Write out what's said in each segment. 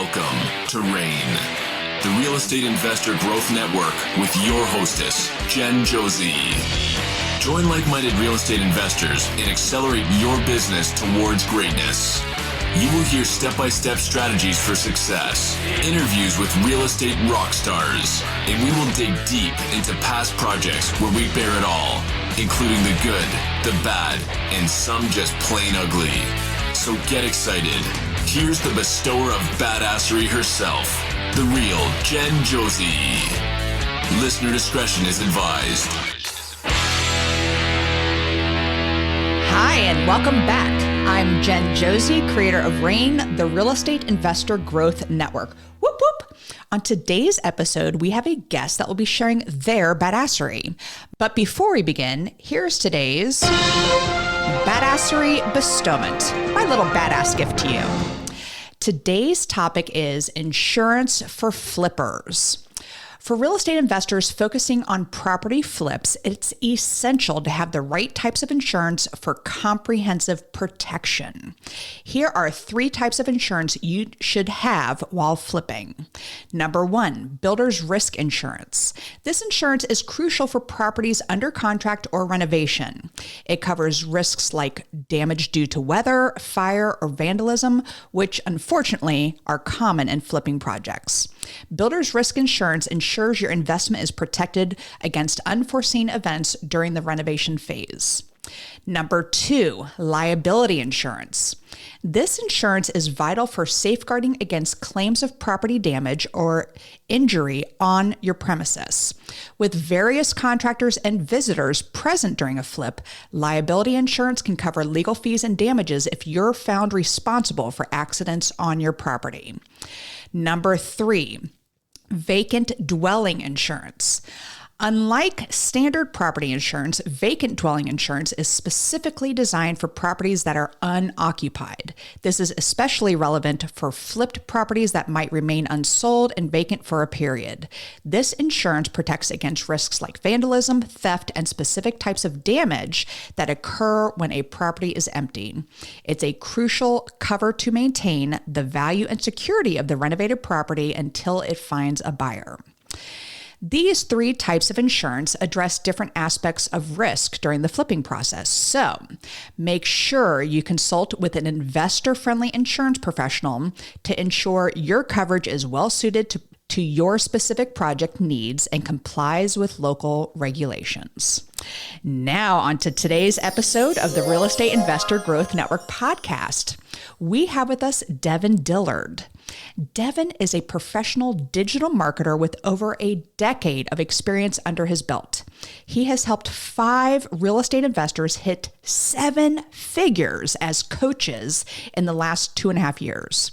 Welcome to RAIN, the Real Estate Investor Growth Network with your hostess, Jen Josie. Join like-minded real estate investors and accelerate your business towards greatness. You will hear step-by-step strategies for success, interviews with real estate rock stars, and we will dig deep into past projects where we bear it all, including the good, the bad, and some just plain ugly. So get excited. Here's the bestower of badassery herself, the real Jen Josie. Listener discretion is advised. Hi, and welcome back. I'm Jen Josie, creator of RAIN, the Real Estate Investor Growth Network. Whoop, whoop. On today's episode, we have a guest that will be sharing their badassery. But before we begin, here's today's badassery bestowment, my little badass gift to you. Today's topic is insurance for flippers. For real estate investors focusing on property flips, it's essential to have the right types of insurance for comprehensive protection. Here are 3 types of insurance you should have while flipping. Number 1, builder's risk insurance. This insurance is crucial for properties under contract or renovation. It covers risks like damage due to weather, fire, or vandalism, which unfortunately are common in flipping projects. Builder's risk insurance ensures your investment is protected against unforeseen events during the renovation phase. Number 2, liability insurance. This insurance is vital for safeguarding against claims of property damage or injury on your premises. With various contractors and visitors present during a flip, liability insurance can cover legal fees and damages if you're found responsible for accidents on your property. Number 3, vacant dwelling insurance. Unlike standard property insurance, vacant dwelling insurance is specifically designed for properties that are unoccupied. This is especially relevant for flipped properties that might remain unsold and vacant for a period. This insurance protects against risks like vandalism, theft, and specific types of damage that occur when a property is empty. It's a crucial cover to maintain the value and security of the renovated property until it finds a buyer. These 3 types of insurance address different aspects of risk during the flipping process. So make sure you consult with an investor-friendly insurance professional to ensure your coverage is well suited to your specific project needs and complies with local regulations. Now on to today's episode of the Real Estate Investor Growth Network podcast. We have with us Devan Dillard. Devan is a professional digital marketer with over a decade of experience under his belt. He has helped 5 real estate investors hit 7 figures as coaches in the last 2.5 years.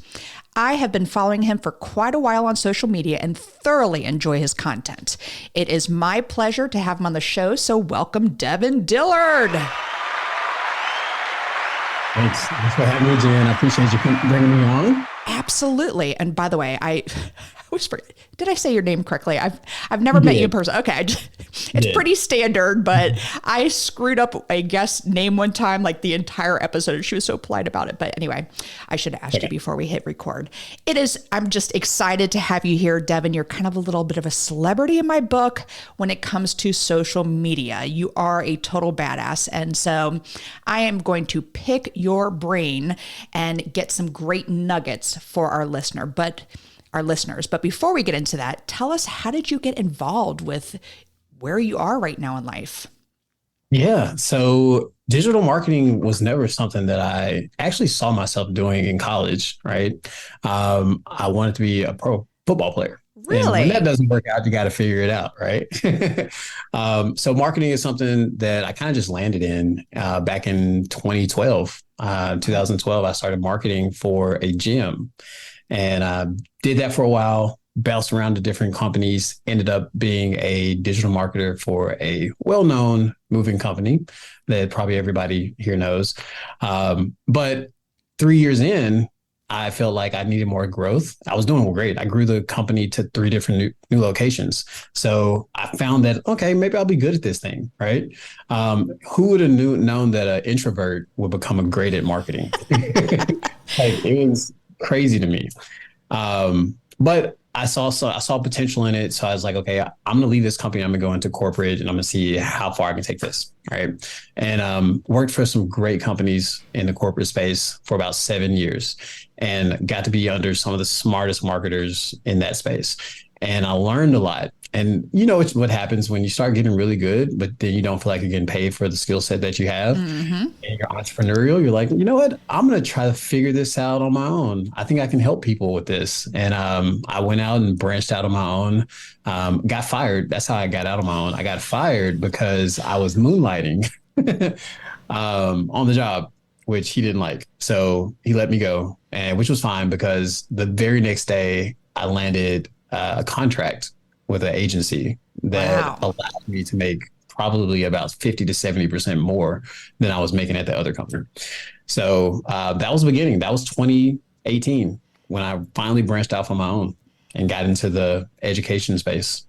I have been following him for quite a while on social media and thoroughly enjoy his content. It is my pleasure to have him on the show, so welcome Devan Dillard. Thanks for having me, Jen. I appreciate you bringing me on. Absolutely. And by the way, I always forget, did I say your name correctly? I've never met you in person. Okay. It's pretty standard, but I screwed up a guest name one time, like the entire episode, and she was so polite about it. But anyway, I should have asked you before we hit record. I'm just excited to have you here, Devan. You're kind of a little bit of a celebrity in my book when it comes to social media. You are a total badass. And so I am going to pick your brain and get some great nuggets for our listeners. But before we get into that, tell us, how did you get involved with where you are right now in life? Yeah. So digital marketing was never something that I actually saw myself doing in college, right? I wanted to be a pro football player. Really? And when that doesn't work out, you got to figure it out, right? So marketing is something that I kind of just landed in back in 2012. 2012, I started marketing for a gym, and did that for a while, bounced around to different companies, ended up being a digital marketer for a well-known moving company that probably everybody here knows. But 3 years in, I felt like I needed more growth. I was doing great. I grew the company to 3 different new locations. So I found that, okay, maybe I'll be good at this thing, right? Who would have known that an introvert would become a great at marketing? Like, it was crazy to me. But I saw potential in it. So I was like, okay, I'm going to leave this company. I'm going to go into corporate and I'm going to see how far I can take this. Right. And worked for some great companies in the corporate space for about 7 years and got to be under some of the smartest marketers in that space. And I learned a lot. And you know what happens when you start getting really good, but then you don't feel like you're getting paid for the skill set that you have. Mm-hmm. And you're entrepreneurial. You're like, you know what? I'm going to try to figure this out on my own. I think I can help people with this. And I went out and branched out on my own. Got fired. That's how I got out on my own. I got fired because I was moonlighting on the job, which he didn't like. So he let me go, and which was fine because the very next day I landed a contract with an agency that allowed me to make probably about 50 to 70% more than I was making at the other company. So that was the beginning. That was 2018 when I finally branched out on my own and got into the education space.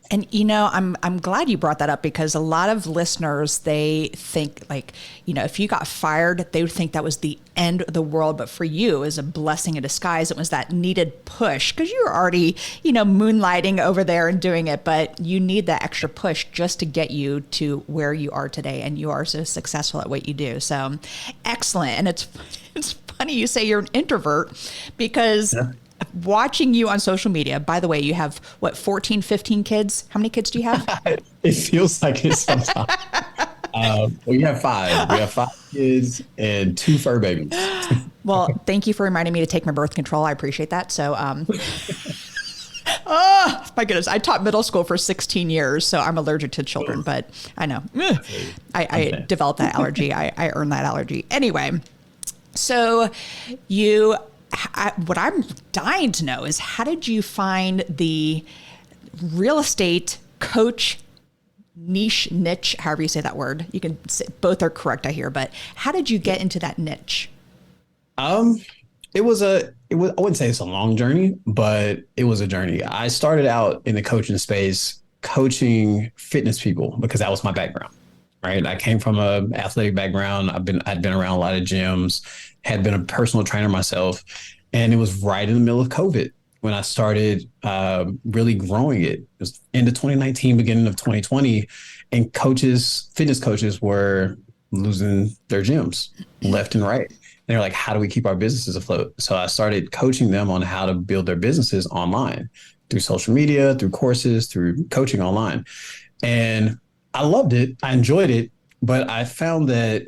And, you know, I'm glad you brought that up because a lot of listeners, they think like, you know, if you got fired, they would think that was the end of the world. But for you, it was a blessing in disguise. It was that needed push because you were already, you know, moonlighting over there and doing it. But you need that extra push just to get you to where you are today. And you are so successful at what you do. So excellent. And it's funny you say you're an introvert because watching you on social media, by the way, you have what, 14, 15 kids? How many kids do you have? It feels like it sometimes. We have 5. We have 5 kids and 2 fur babies. Well, thank you for reminding me to take my birth control. I appreciate that. So, oh my goodness. I taught middle school for 16 years, so I'm allergic to children, but I know. I developed that allergy. I earned that allergy. Anyway, so what I'm dying to know is how did you find the real estate coach niche, however you say that word? You can say, both are correct, I hear, but how did you get into that niche? I wouldn't say it's a long journey, but it was a journey. I started out in the coaching space, coaching fitness people because that was my background. Right. I came from an athletic background. I'd been around a lot of gyms, had been a personal trainer myself. And it was right in the middle of COVID when I started really growing it. It was end of 2019, beginning of 2020. And fitness coaches were losing their gyms left and right. And they're like, how do we keep our businesses afloat? So I started coaching them on how to build their businesses online through social media, through courses, through coaching online. And I loved it. I enjoyed it, but I found that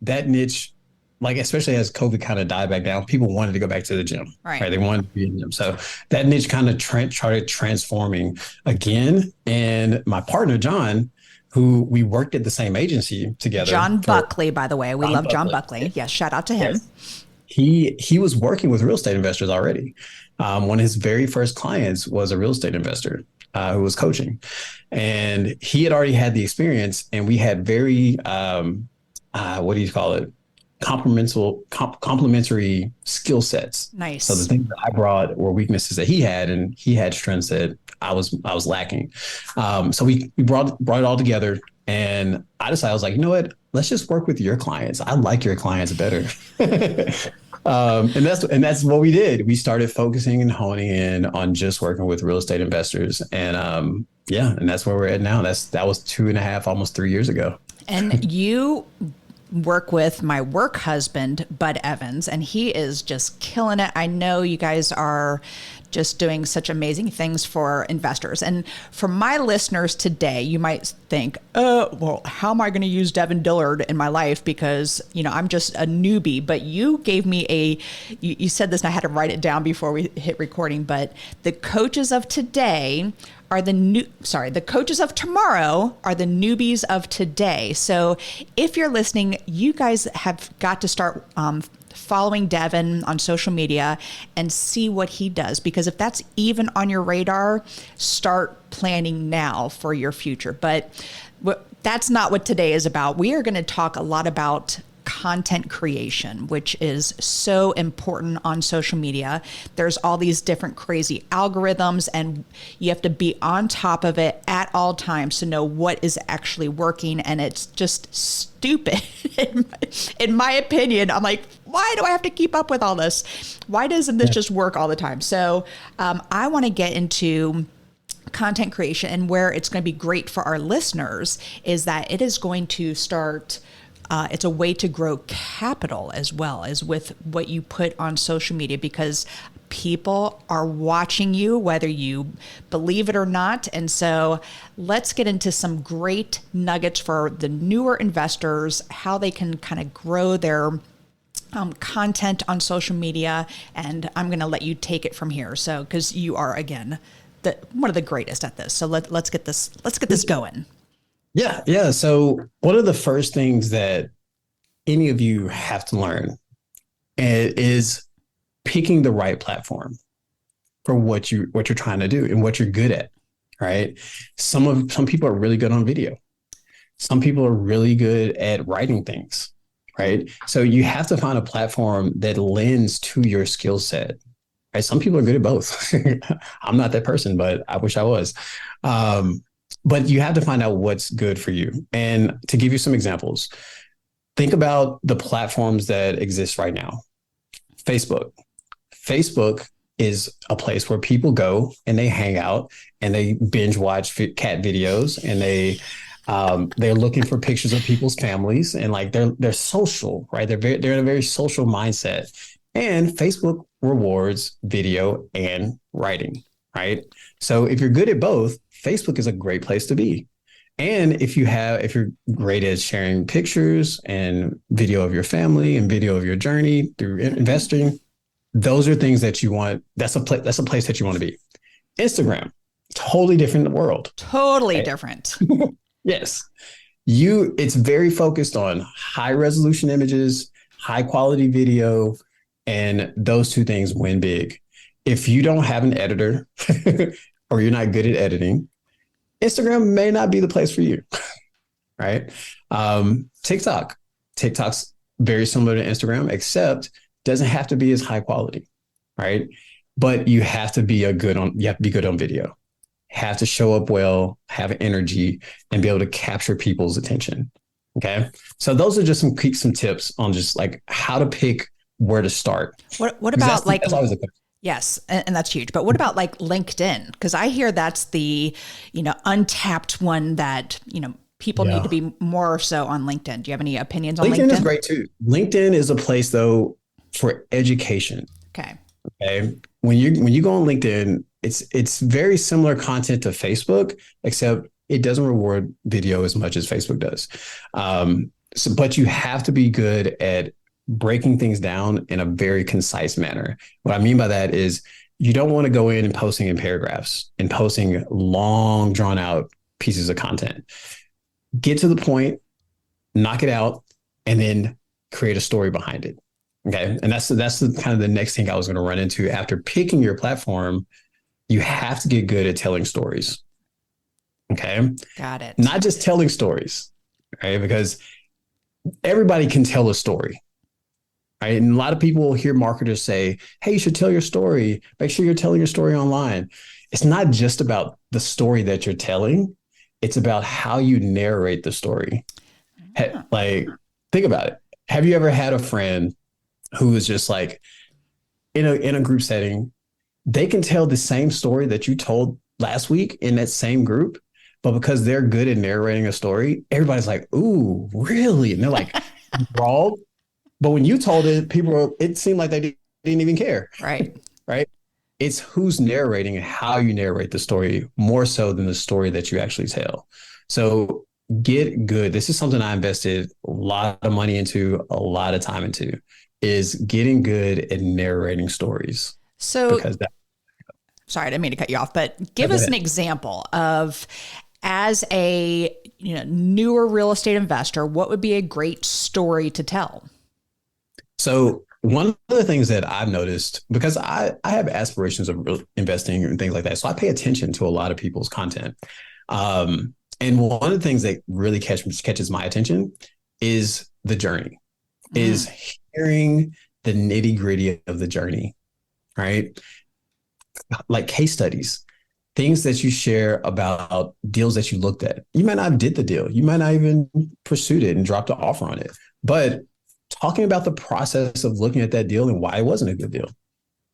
niche, like especially as COVID kind of died back down, people wanted to go back to the gym. Right? They wanted to be in the gym. So that niche kind of started transforming again. And my partner, John, who we worked at the same agency together. John Buckley, by the way. We love John Buckley. Yes, shout out to him. Yes. He was working with real estate investors already. One of his very first clients was a real estate investor who was coaching. And he had already had the experience, and we had very, what do you call it? Complementary skill sets. Nice. So the things that I brought were weaknesses that he had, and he had strengths that I was lacking. So we brought it all together, and I was like, you know what? Let's just work with your clients. I like your clients better. And that's what we did. We started focusing and honing in on just working with real estate investors. And and that's where we're at now. That was 2.5, almost 3 years ago. And you work with my work husband, Bud Evans, and he is just killing it. I know you guys are just doing such amazing things for investors. And for my listeners today, you might think, well, how am I going to use Devan Dillard in my life? Because, you know, I'm just a newbie. But you gave me you said this and I had to write it down before we hit recording, but the coaches of today are the coaches of tomorrow are the newbies of today. So if you're listening, you guys have got to start following Devan on social media and see what he does. Because if that's even on your radar, start planning now for your future. But that's not what today is about. We are going to talk a lot about content creation, which is so important on social media. There's all these different crazy algorithms, and you have to be on top of it at all times to know what is actually working. And it's just stupid. In my opinion, I'm like, why do I have to keep up with all this? Why doesn't this just work all the time? So I want to get into content creation, and where it's going to be great for our listeners is that it is going to start, it's a way to grow capital as well as with what you put on social media, because people are watching you, whether you believe it or not. And so let's get into some great nuggets for the newer investors, how they can kind of grow their content on social media. And I'm going to let you take it from here. So, because you are, again, one of the greatest at this. So let's get this going. Yeah. Yeah. So one of the first things that any of you have to learn is picking the right platform for what you're trying to do and what you're good at. Right. Some people are really good on video. Some people are really good at writing things. Right. So you have to find a platform that lends to your skill set. Right. Some people are good at both. I'm not that person, but I wish I was. But you have to find out what's good for you. And to give you some examples, think about the platforms that exist right now. Facebook. Facebook is a place where people go and they hang out and they binge watch cat videos, and they're looking for pictures of people's families, and like they're social, right? They're in a very social mindset. And Facebook rewards video and writing, right? So if you're good at both, Facebook is a great place to be. And if you're great at sharing pictures and video of your family and video of your journey through investing, those are things that you want. That's a place that you want to be. Instagram, totally different world. Totally right? different. Yes. It's very focused on high resolution images, high quality video, and those two things win big. If you don't have an editor or you're not good at editing, Instagram may not be the place for you, right? TikTok's very similar to Instagram, except doesn't have to be as high quality, right? But you have to be good on video, have to show up well, have energy, and be able to capture people's attention. Okay. So those are just some tips on just like how to pick where to start. What about yes, and that's huge. But what about like LinkedIn? Because I hear that's the, untapped one that, people need to be more so on LinkedIn. Do you have any opinions on LinkedIn? LinkedIn is great too. LinkedIn is a place though for education. Okay. When you go on LinkedIn, it's very similar content to Facebook, except it doesn't reward video as much as Facebook does. But you have to be good at breaking things down in a very concise manner. What I mean by that is you don't want to go in and posting in paragraphs and posting long, drawn out pieces of content. Get to the point, knock it out, and then create a story behind it. Okay. And that's the kind of the next thing I was going to run into after picking your platform. You have to get good at telling stories. Okay. Got it. Not just telling stories, right? Because everybody can tell a story. Right. And a lot of people hear marketers say, hey, you should tell your story. Make sure you're telling your story online. It's not just about the story that you're telling. It's about how you narrate the story. Yeah. Like, think about it. Have you ever had a friend who is just like in a group setting, they can tell the same story that you told last week in that same group, but because they're good at narrating a story, everybody's like, ooh, really? And they're like, raw. But when you told it, it seemed like they didn't even care. Right. Right. It's who's narrating and how you narrate the story more so than the story that you actually tell. So get good. This is something I invested a lot of money into, a lot of time into, is getting good at narrating stories. So sorry, I didn't mean to cut you off, but give us an example of, as a newer real estate investor, what would be a great story to tell? So one of the things that I've noticed, because I have aspirations of investing and things like that, so I pay attention to a lot of people's content. And one of the things that really catches my attention is the journey, is hearing the nitty gritty of the journey, right? Like case studies, things that you share about deals that you looked at. You might not have did the deal. You might not even pursued it and dropped an offer on it, but talking about the process of looking at that deal and why it wasn't a good deal,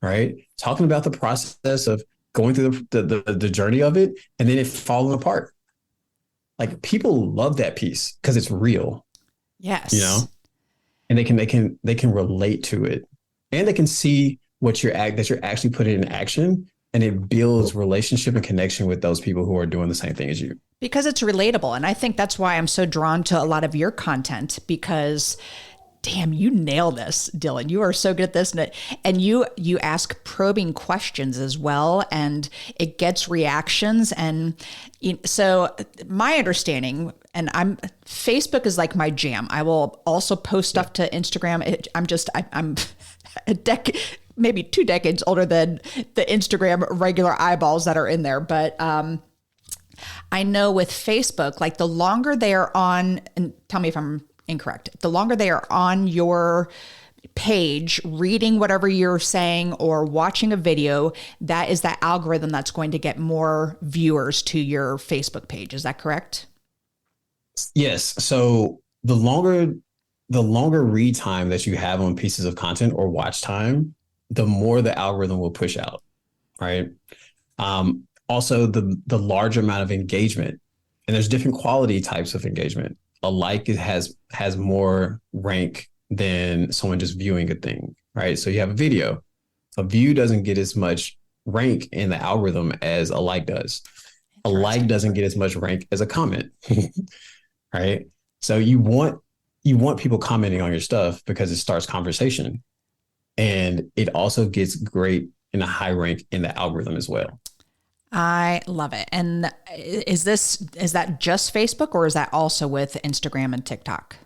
right? Talking about the process of going through the journey of it and then it falling apart. Like people love that piece because it's real. Yes. You know, and they can relate to it, and they can see what you're actually putting in action, and it builds relationship and connection with those people who are doing the same thing as you. Because it's relatable. And I think that's why I'm so drawn to a lot of your content, because damn, you nail this, Dylan. You are so good at this. And you ask probing questions as well, and it gets reactions. And so my understanding, and Facebook is like my jam. I will also post stuff to Instagram. I'm a decade, maybe 2 decades older than the Instagram regular eyeballs that are in there. But I know with Facebook, like the longer they are on, and tell me if I'm incorrect, the longer they are on your page, reading whatever you're saying or watching a video, that is that algorithm that's going to get more viewers to your Facebook page. Is that correct? Yes. So the longer read time that you have on pieces of content or watch time, the more the algorithm will push out, right? Also, the larger amount of engagement, and there's different quality types of engagement. A like has more rank than someone just viewing a thing, right? So you have a video. A view doesn't get as much rank in the algorithm as a like does. A like doesn't get as much rank as a comment, right? So you want people commenting on your stuff because it starts conversation, and it also gets great in a high rank in the algorithm as well. I love it. And is that just Facebook, or is that also with Instagram and TikTok?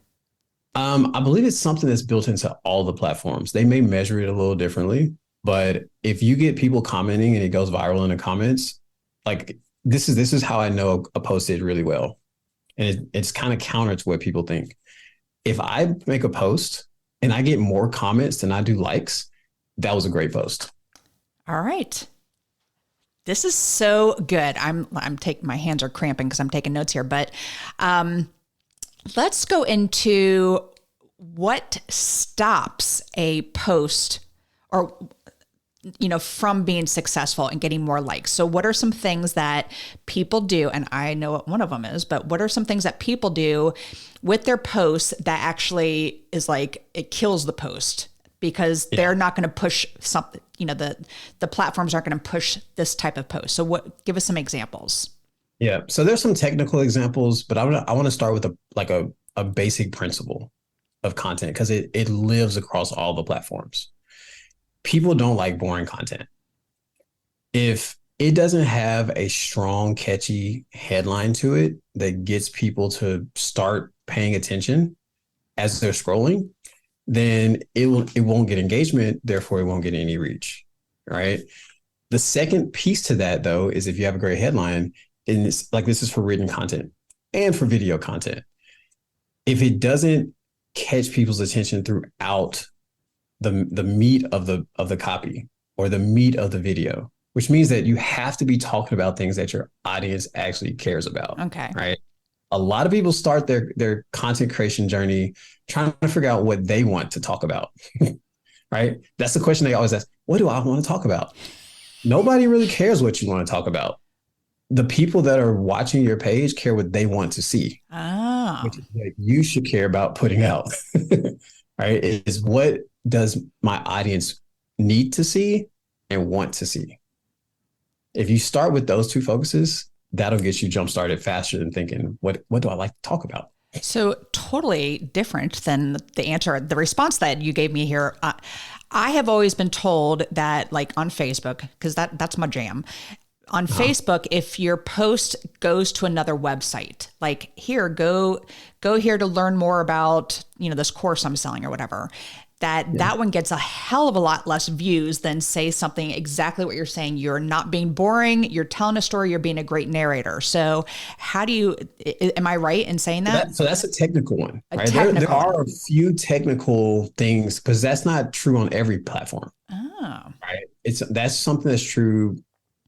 I believe it's something that's built into all the platforms. They may measure it a little differently, but if you get people commenting and it goes viral in the comments, like this is how I know a post did really well. And it's kind of counter to what people think. If I make a post and I get more comments than I do likes, that was a great post. All right. This is so good. I'm taking, my hands are cramping because I'm taking notes here, but let's go into what stops a post or, from being successful and getting more likes. So what are some things that people do? And I know what one of them is, but what are some things that people do with their posts that actually is like, it kills the post? Because they're not going to push something, the platforms aren't going to push this type of post. So give us some examples. Yeah. So there's some technical examples, but I want to start with a basic principle of content because it lives across all the platforms. People don't like boring content. If it doesn't have a strong, catchy headline to it that gets people to start paying attention as they're scrolling, then it won't get engagement, therefore it won't get any reach, right? The second piece to that, though, is if you have a great headline, and it's like this is for written content and for video content. If it doesn't catch people's attention throughout the meat of the copy or the meat of the video, which means that you have to be talking about things that your audience actually cares about. Okay. Right. A lot of people start their content creation journey trying to figure out what they want to talk about, right? That's the question they always ask. What do I want to talk about? Nobody really cares what you want to talk about. The people that are watching your page care what they want to see, which is what you should care about putting out, right? Is what does my audience need to see and want to see? If you start with those two focuses, that'll get you jump started faster than thinking, what do I like to talk about? So totally different than the response that you gave me here. I have always been told that, like on Facebook, because that's my jam. On Facebook, if your post goes to another website, like here, go here to learn more about, this course I'm selling or whatever, that one gets a hell of a lot less views than say something exactly what you're saying. You're not being boring. You're telling a story. You're being a great narrator. So am I right in saying that? So that's a technical one, right? There are a few technical things because that's not true on every platform. Oh, right. That's something that's true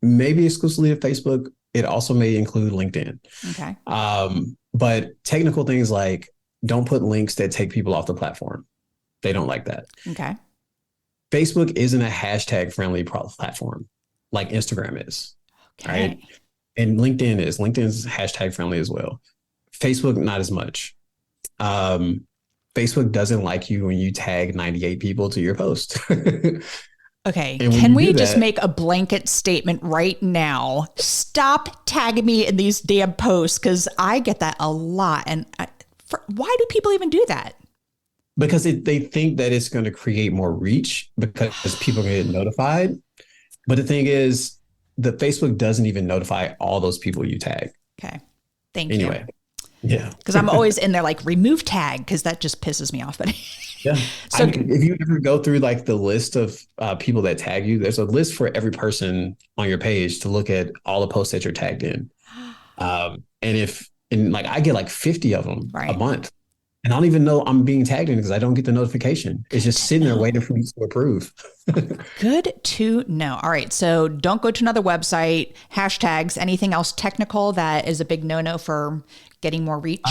maybe exclusively of Facebook. It also may include LinkedIn. Okay. But technical things like don't put links that take people off the platform. They don't like that. Okay. Facebook isn't a hashtag friendly platform like Instagram is. Okay. Right. And LinkedIn is. LinkedIn's hashtag friendly as well. Facebook, not as much. Facebook doesn't like you when you tag 98 people to your post. Okay. Can we just make a blanket statement right now? Stop tagging me in these damn posts, because I get that a lot. And why do people even do that? Because they think that it's going to create more reach because people get notified. But the thing is, the Facebook doesn't even notify all those people you tag. Okay. Thank you. Anyway. Yeah. Because I'm always in there like remove tag, because that just pisses me off. But yeah. So if you ever go through like the list of people that tag you, there's a list for every person on your page to look at all the posts that you're tagged in. And I get like 50 of them a month. And I don't even know I'm being tagged in because I don't get the notification. It's just sitting there waiting for me to approve. Good to know. All right. So don't go to another website, hashtags, anything else technical that is a big no-no for getting more reach?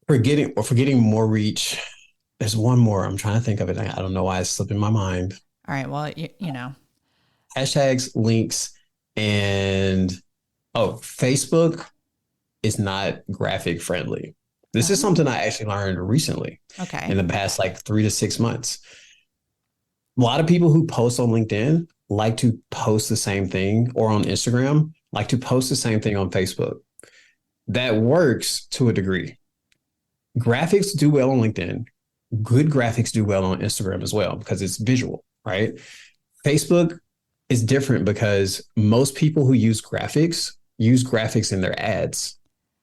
For getting more reach, there's one more. I'm trying to think of it. I don't know why it's slipping my mind. All right. Well, you know. Hashtags, links, and Facebook is not graphic friendly. This is something I actually learned recently. Okay. In the past like 3 to 6 months. A lot of people who post on LinkedIn like to post the same thing, or on Instagram, like to post the same thing on Facebook. That works to a degree. Graphics do well on LinkedIn. Good graphics do well on Instagram as well because it's visual, right? Facebook is different because most people who use graphics in their ads.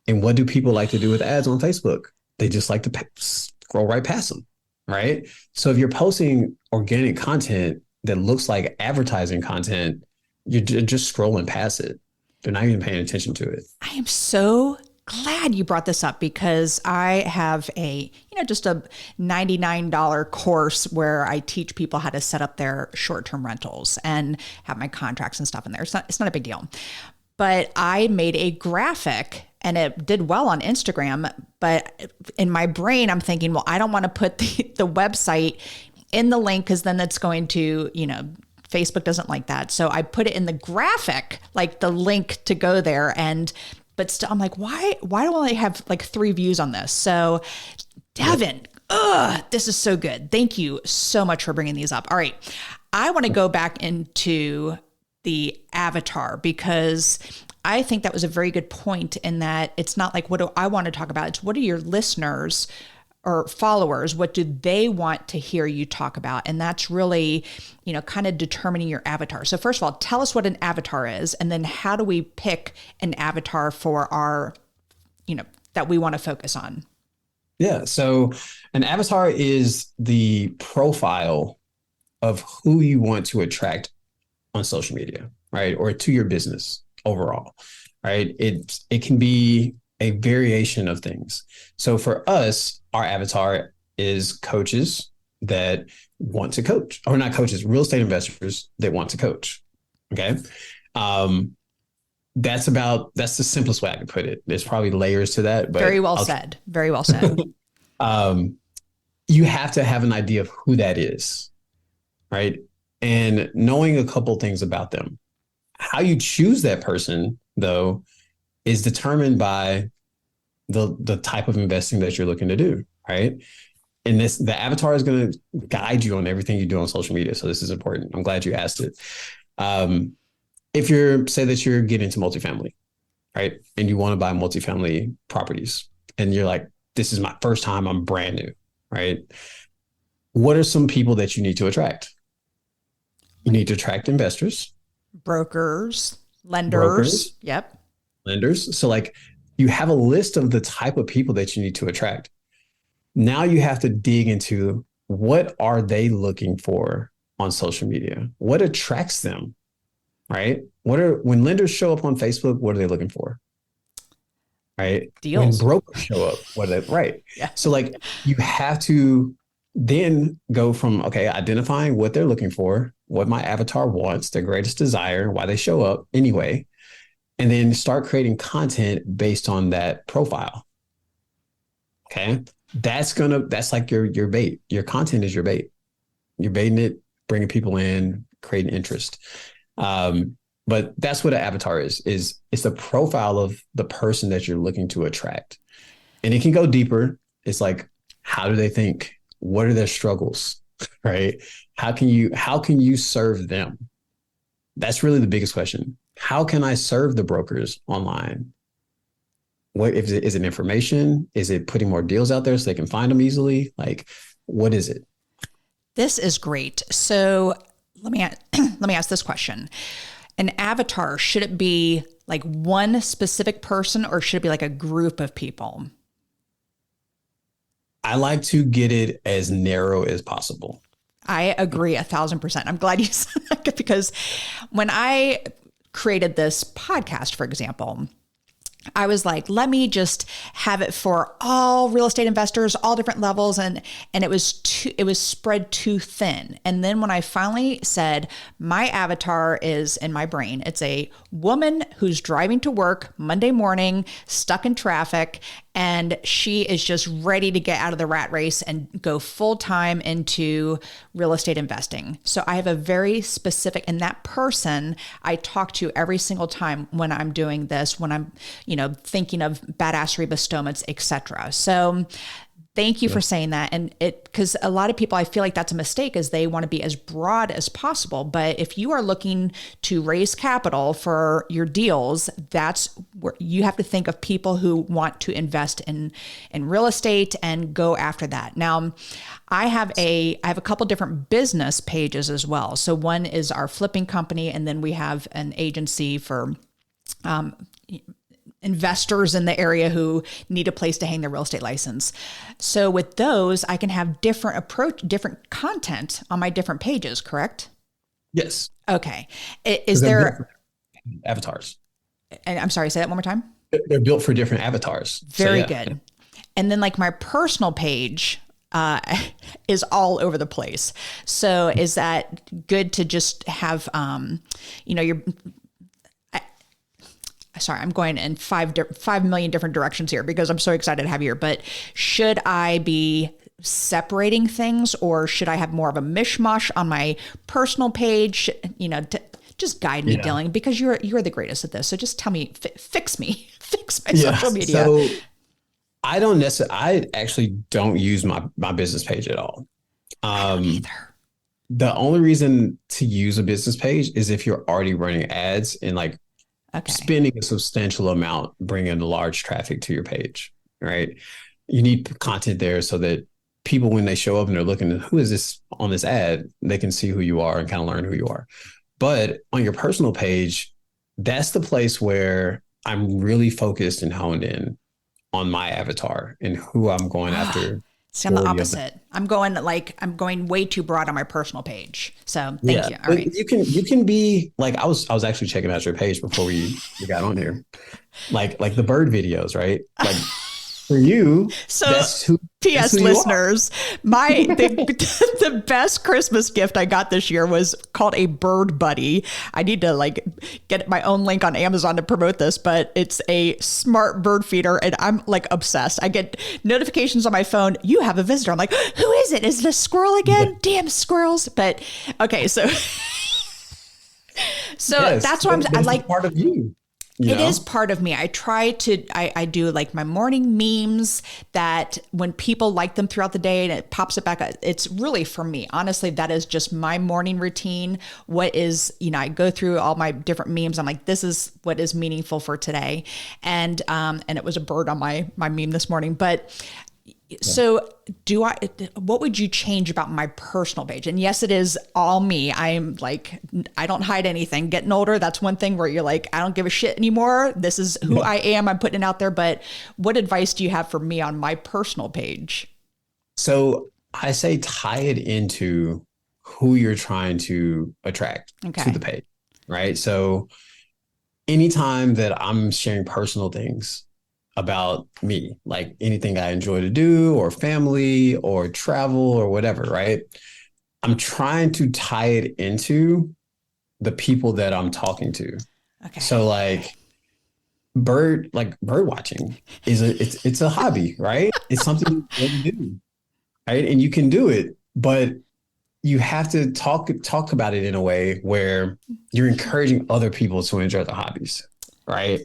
And what do people like to do with ads on Facebook? They just like to scroll right past them, right? So if you're posting organic content that looks like advertising content, you're just scrolling past it. They're not even paying attention to it. I am so glad you brought this up, because I have just a $99 course where I teach people how to set up their short-term rentals and have my contracts and stuff in there. It's not a big deal. But I made a graphic and it did well on Instagram. But in my brain, I'm thinking, well, I don't want to put the website in the link, because then it's going to, Facebook doesn't like that. So I put it in the graphic, like the link to go there. But still, I'm like, why do I have like 3 views on this? So Devan, this is so good. Thank you so much for bringing these up. All right. I want to go back into the avatar, because I think that was a very good point, in that it's not like, what do I want to talk about? It's what are your listeners or followers, what do they want to hear you talk about? And that's really, kind of determining your avatar. So first of all, tell us what an avatar is, and then how do we pick an avatar for our, that we want to focus on? Yeah. So an avatar is the profile of who you want to attract on social media, right? Or to your business overall, right? It can be a variation of things. So for us, our avatar is coaches that want to coach, or not coaches, real estate investors that want to coach. Okay. That's the simplest way I could put it. There's probably layers to that, but very well said. Very well said. You have to have an idea of who that is, right? And knowing a couple things about them. How you choose that person, though, is determined by the type of investing that you're looking to do, right? And the avatar is going to guide you on everything you do on social media. So this is important. I'm glad you asked it. If say that you're getting into multifamily, right? And you want to buy multifamily properties, and you're like, this is my first time, I'm brand new, right? What are some people that you need to attract? You need to attract investors. Brokers, lenders. Yep. Lenders. So you have a list of the type of people that you need to attract. Now you have to dig into, what are they looking for on social media? What attracts them, right? When lenders show up on Facebook, what are they looking for? Right? Deals. When brokers show up, what are they, right? Yeah. So you have to then go from, identifying what they're looking for, what my avatar wants, their greatest desire, why they show up anyway, and then start creating content based on that profile. Okay. that's like your bait. Your content is your bait. You're baiting it, bringing people in, creating interest. But that's what an avatar is it's the profile of the person that you're looking to attract. And it can go deeper. It's like, how do they think? What are their struggles? Right? How can you serve them? That's really the biggest question. How can I serve the brokers online? What is it information? Is it putting more deals out there so they can find them easily? Like, what is it? This is great. So let me ask this question. An avatar, should it be like one specific person or should it be like a group of people? I like to get it as narrow as possible. I agree 1,000%. I'm glad you said that because when I created this podcast, for example, I was like, let me just have it for all real estate investors, all different levels. And it was spread too thin. And then when I finally said my avatar is in my brain, it's a woman who's driving to work Monday morning, stuck in traffic, and she is just ready to get out of the rat race and go full time into real estate investing. So I have a very specific, and that person I talk to every single time when I'm doing this, when I'm, thinking of badassery, bestowments, etc. So thank you for saying that. And because a lot of people, I feel like that's a mistake, is they want to be as broad as possible. But if you are looking to raise capital for your deals, that's where you have to think of people who want to invest in real estate and go after that. Now, I have a couple different business pages as well. So one is our flipping company, and then we have an agency for investors in the area who need a place to hang their real estate license. So with those, I can have different content on my different pages, correct? Yes. Okay. Is there avatars? And I'm sorry, say that one more time. They're built for different avatars. Very good. And then like my personal page is all over the place. So is that good to just have, sorry, I'm going in 5 million different directions here because I'm so excited to have you here. But should I be separating things, or should I have more of a mishmash on my personal page? Just guide me, Dylan, because you're the greatest at this. So just tell me, fix my social media. So I actually don't use my business page at all. I don't either. The only reason to use a business page is if you're already running ads and spending a substantial amount, bringing large traffic to your page, right? You need content there so that people, when they show up and they're looking at who is this on this ad, they can see who you are and kind of learn who you are. But on your personal page, that's the place where I'm really focused and honed in on my avatar and who I'm going after. See, I'm the opposite. I'm going way too broad on my personal page. So thank you. All right. You can be like, I was actually checking out your page before we got on here. Like the bird videos, right? Like for you, so that's who. P.S. listeners, the best Christmas gift I got this year was called a Bird Buddy. I need to get my own link on Amazon to promote this, but it's a smart bird feeder, and I'm obsessed. I get notifications on my phone. You have a visitor. I'm like, who is it? Is it a squirrel again? Damn squirrels! But okay, so yes, that's why I like part of you. It is part of me. I do my morning memes that when people like them throughout the day and it pops it back, it's really for me. Honestly, that is just my morning routine. I go through all my different memes. I'm like, this is what is meaningful for today. And it was a bird on my meme this morning. But so what would you change about my personal page? And yes, it is all me. I'm I don't hide anything. Getting older, that's one thing where you're like, I don't give a shit anymore. This is who I am. I'm putting it out there. But what advice do you have for me on my personal page? So I say tie it into who you're trying to attract to the page, right? So anytime that I'm sharing personal things about me, like anything I enjoy to do or family or travel or whatever, right? I'm trying to tie it into the people that I'm talking to. Okay. So bird watching it's a hobby, right? It's something you do, right? And you can do it, but you have to talk about it in a way where you're encouraging other people to enjoy the hobbies, right?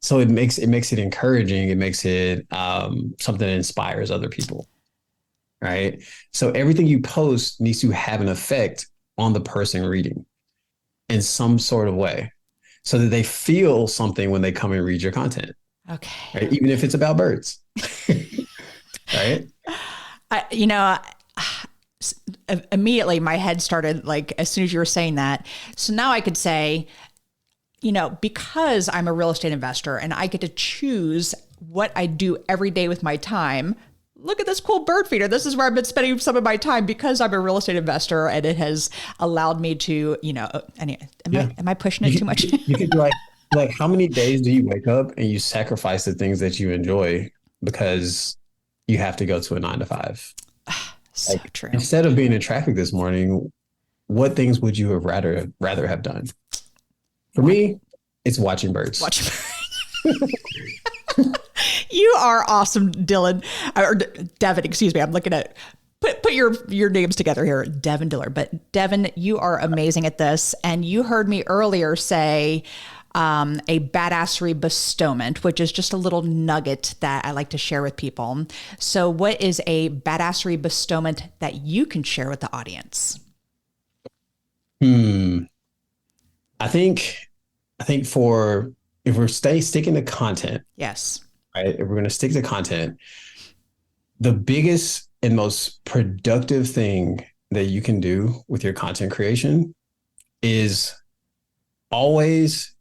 So it makes it encouraging. It makes it something that inspires other people, right? So everything you post needs to have an effect on the person reading in some sort of way, so that they feel something when they come and read your content. Okay. Right? Even if it's about birds, right? Immediately my head started like, as soon as you were saying that. So now I could say, because I'm a real estate investor and I get to choose what I do every day with my time. Look at this cool bird feeder. This is where I've been spending some of my time because I'm a real estate investor, and it has allowed me to, anyway, am I pushing it too much? You could be like, how many days do you wake up and you sacrifice the things that you enjoy because you have to go to a 9 to 5? So true. Instead of being in traffic this morning, what things would you have rather have done? For me, it's watching birds. You are awesome, Dylan, or Devin, excuse me. I'm looking at, put your names together here, Devan Dillard. But Devin, you are amazing at this. And you heard me earlier say a badassery bestowment, which is just a little nugget that I like to share with people. So what is a badassery bestowment that you can share with the audience? I think for, if we're sticking to content. Yes. Right. If we're going to stick to content, the biggest and most productive thing that you can do with your content creation is always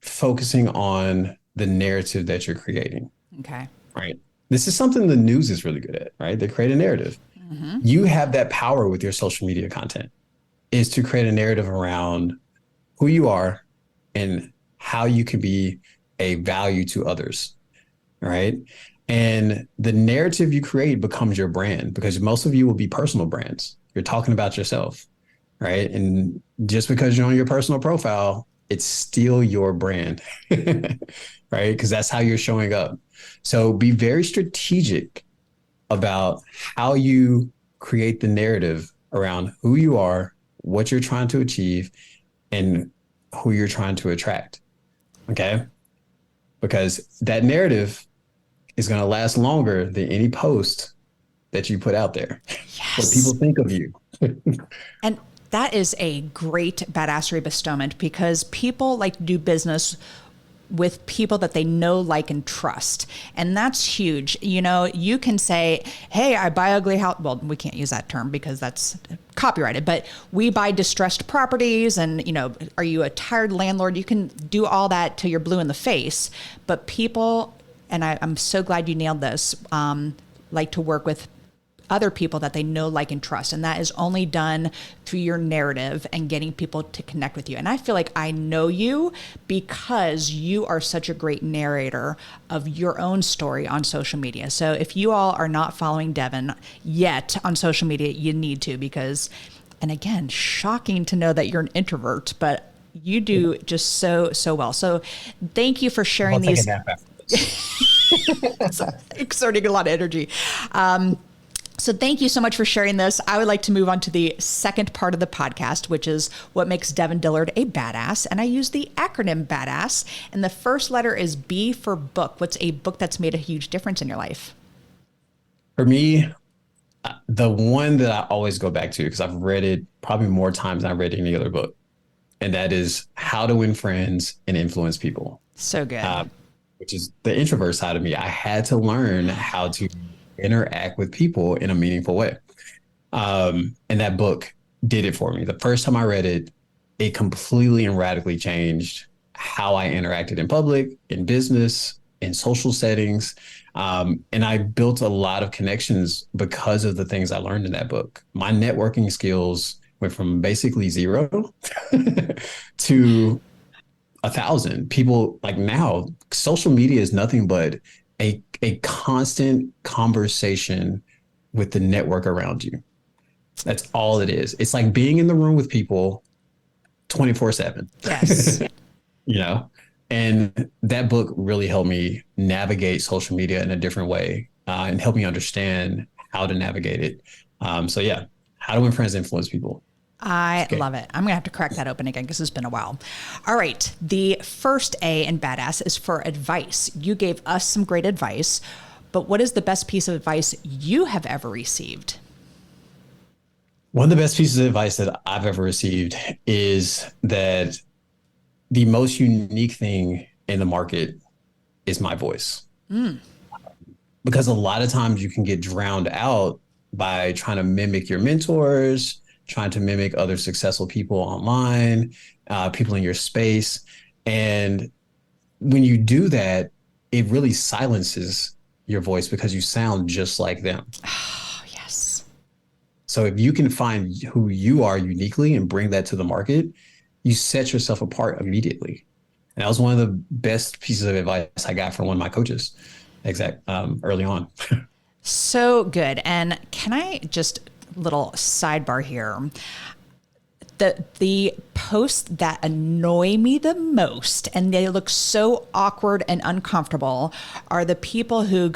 focusing on the narrative that you're creating. Okay. Right. This is something the news is really good at, right? They create a narrative. Mm-hmm. You have that power with your social media content, is to create a narrative around who you are and how you can be a value to others. Right. And the narrative you create becomes your brand, because most of you will be personal brands. You're talking about yourself. Right. And just because you're on your personal profile, it's still your brand. Right. Because that's how you're showing up. So be very strategic about how you create the narrative around who you are, what you're trying to achieve, and who you're trying to attract. Okay. Because that narrative is going to last longer than any post that you put out there. Yes. What people think of you. And that is a great badassery bestowment, because people like to do business with people that they know, like, and trust. And that's huge. You can say, hey, I buy ugly house. Well, we can't use that term because that's copyrighted, but we buy distressed properties. And, are you a tired landlord? You can do all that till you're blue in the face. But people, and I'm so glad you nailed this, like to work with other people that they know, like, and trust. And that is only done through your narrative and getting people to connect with you. And I feel like I know you because you are such a great narrator of your own story on social media. So if you all are not following Devan yet on social media, you need to, because, and again, shocking to know that you're an introvert, but you do just so well. So thank you for sharing these. Exerting a lot of energy. So thank you so much for sharing this. I would like to move on to the second part of the podcast, which is what makes Devan Dillard a badass. And I use the acronym BADASS. And the first letter is B for book. What's a book that's made a huge difference in your life? For me, the one that I always go back to, because I've read it probably more times than I've read any other book, and that is How to Win Friends and Influence People. So good. Which is the introvert side of me. I had to learn how to interact with people in a meaningful way. And that book did it for me. The first time I read it, it completely and radically changed how I interacted in public, in business, in social settings. And I built a lot of connections because of the things I learned in that book. My networking skills went from basically 0 to 1,000 people. Like, now, social media is nothing but a constant conversation with the network around you. That's all it is. It's like being in the room with people 24/7. Yes. And that book really helped me navigate social media in a different way and help me understand how to navigate it. So yeah, How to Win Friends, Influence People. I love it. I'm going to have to crack that open again because it's been a while. All right. The first A in Badass is for advice. You gave us some great advice, but what is the best piece of advice you have ever received? One of the best pieces of advice that I've ever received is that the most unique thing in the market is my voice. Because a lot of times you can get drowned out by trying to mimic your mentors, trying to mimic other successful people online, people in your space. And when you do that, it really silences your voice because you sound just like them. Oh, yes. So if you can find who you are uniquely and bring that to the market, you set yourself apart immediately. And that was one of the best pieces of advice I got from one of my coaches early on. So good. And can I just little sidebar here? The posts that annoy me the most, and they look so awkward and uncomfortable, are the people who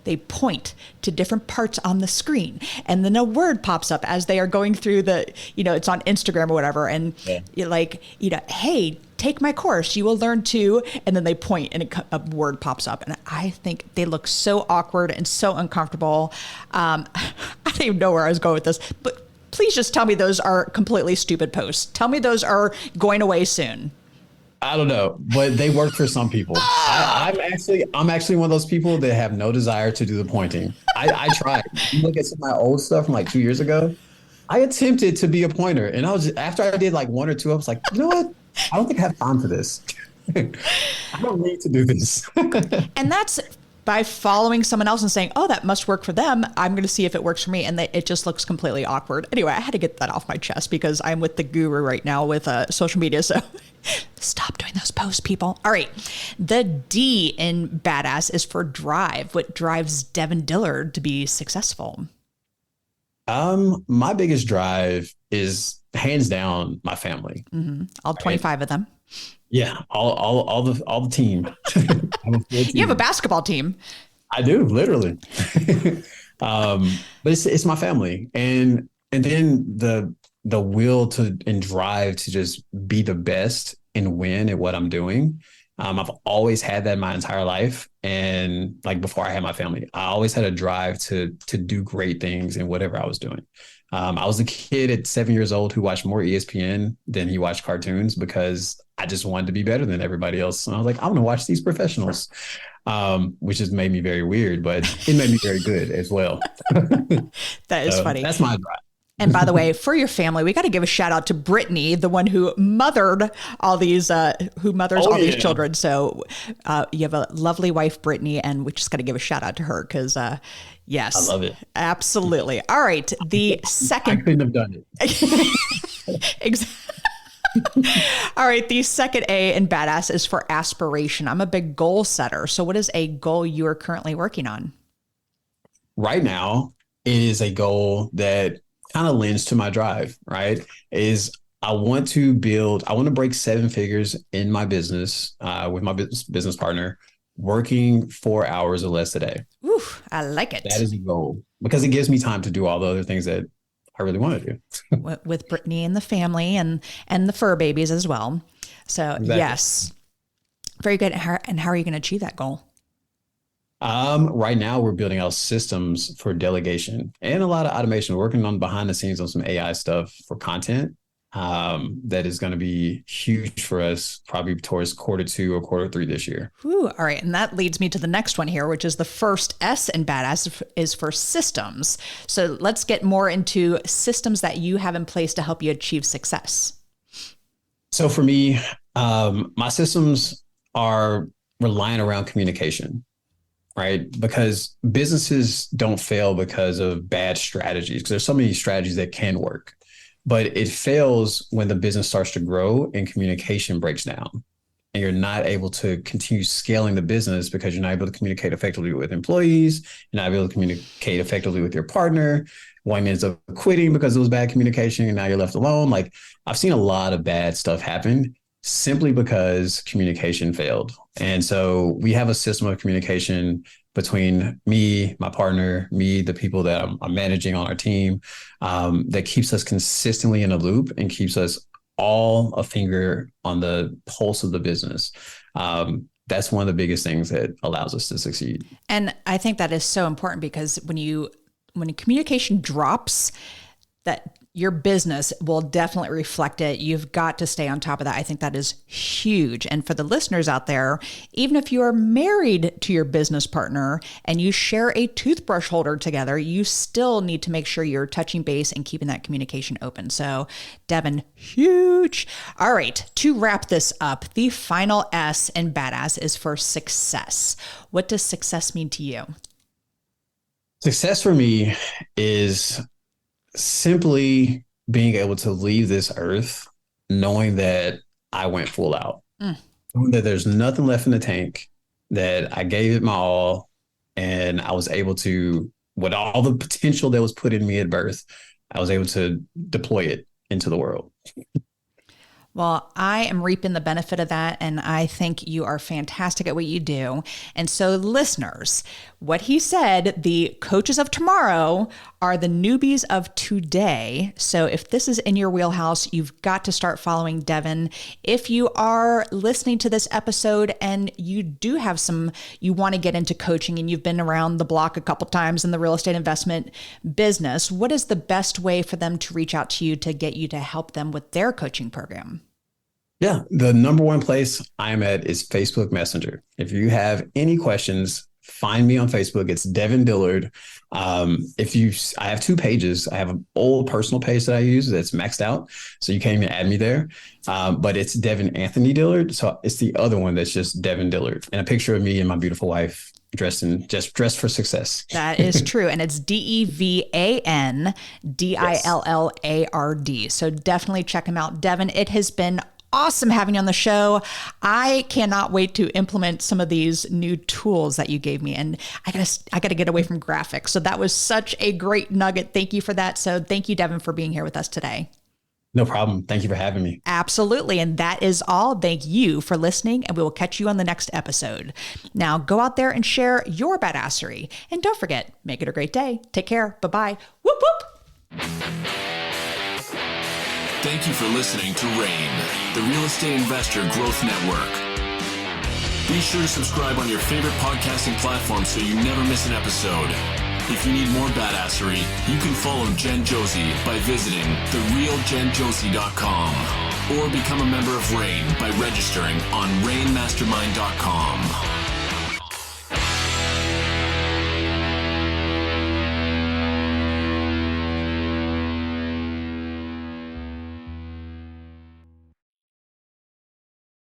they point to different parts on the screen, and then a word pops up as they are going through it's on Instagram or whatever, and you're like, hey, take my course, you will learn to, and then they point and a word pops up. And I think they look so awkward and so uncomfortable. I don't even know where I was going with this, but please just tell me those are completely stupid posts. Tell me those are going away soon. I don't know, but they work for some people. I'm actually one of those people that have no desire to do the pointing. I tried. You look at some of my old stuff from like 2 years ago. I attempted to be a pointer, and after I did like one or two, I was like, you know what? I don't think I have time for this. I don't need to do this. And that's by following someone else and saying, oh, that must work for them. I'm going to see if it works for me. And it just looks completely awkward. Anyway, I had to get that off my chest because I'm with the guru right now with social media. So stop doing those posts, people. All right. The D in Badass is for drive. What drives Devan Dillard to be successful? My biggest drive is hands down my family. Mm-hmm. All 25 of them. Yeah, all the team. You have a basketball team. I do, literally. But it's my family, and then the will to and drive to just be the best and win at what I'm doing. I've always had that my entire life, and like before I had my family, I always had a drive to do great things in whatever I was doing. I was a kid at 7 years old who watched more ESPN than he watched cartoons because I just wanted to be better than everybody else. And I was like, I want to watch these professionals, which has made me very weird, but it made me very good as well. That is funny. That's my drive. And by the way, for your family, we got to give a shout out to Brittany, the one who mothered all these, these children. So you have a lovely wife, Brittany, and we just got to give a shout out to her because, yes, I love it. Absolutely. All right. The second. I couldn't have done it. Exactly. All right. The second A in Badass is for aspiration. I'm a big goal setter. So what is a goal you are currently working on? Right now, it is a goal that kind of lends to my drive, right? I want to break 7 figures in my business with my business partner, working 4 hours or less a day. Ooh, I like it. That is a goal because it gives me time to do all the other things that I really want to do. With Brittany and the family and the fur babies as well. So exactly. Yes, very good. And how are you going to achieve that goal? Right now we're building out systems for delegation and a lot of automation. We're working on behind the scenes on some AI stuff for content. That is going to be huge for us probably towards Q2 or Q3 this year. Ooh, all right. And that leads me to the next one here, which is the first S in Badass is for systems. So let's get more into systems that you have in place to help you achieve success. So for me, my systems are relying around communication, right? Because businesses don't fail because of bad strategies, because there's so many strategies that can work. But it fails when the business starts to grow and communication breaks down and you're not able to continue scaling the business because you're not able to communicate effectively with employees. You're not able to communicate effectively with your partner. One ends up quitting because it was bad communication and now you're left alone. Like I've seen a lot of bad stuff happen simply because communication failed. And so we have a system of communication between me, my partner, me, the people that I'm managing on our team, that keeps us consistently in a loop and keeps us all a finger on the pulse of the business. That's one of the biggest things that allows us to succeed. And I think that is so important because when communication drops, that your business will definitely reflect it. You've got to stay on top of that. I think that is huge. And for the listeners out there, even if you are married to your business partner and you share a toothbrush holder together, you still need to make sure you're touching base and keeping that communication open. So Devan, huge. All right, to wrap this up, the final S in badass is for success. What does success mean to you? Success for me is simply being able to leave this earth knowing that I went full out, knowing that there's nothing left in the tank, that I gave it my all, and I was able to, with all the potential that was put in me at birth, I was able to deploy it into the world. Well, I am reaping the benefit of that, and I think you are fantastic at what you do. And so, listeners, what he said, the coaches of tomorrow are the newbies of today. So if this is in your wheelhouse, you've got to start following Devan. If you are listening to this episode and you do have you want to get into coaching and you've been around the block a couple times in the real estate investment business, what is the best way for them to reach out to you to get you to help them with their coaching program? Yeah, the number one place I'm at is Facebook Messenger. If you have any questions, find me on Facebook. It's Devan Dillard. I have 2 pages. I have an old personal page that I use that's maxed out, so you can't even add me there. But it's Devan Anthony Dillard. So it's the other one that's just Devan Dillard, and a picture of me and my beautiful wife dressed for success. That is true. And it's DevanDillard. So definitely check him out. Devan, it has been awesome having you on the show. I cannot wait to implement some of these new tools that you gave me. And I gotta get away from graphics. So that was such a great nugget. Thank you for that. So thank you, Devan, for being here with us today. No problem. Thank you for having me. Absolutely. And that is all. Thank you for listening, and we will catch you on the next episode. Now go out there and share your badassery. And don't forget, make it a great day. Take care. Bye-bye. Whoop, whoop. Thank you for listening to RAIN, the Real Estate Investor Growth Network. Be sure to subscribe on your favorite podcasting platform so you never miss an episode. If you need more badassery, you can follow Jen Josie by visiting therealjenjosie.com or become a member of RAIN by registering on rainmastermind.com.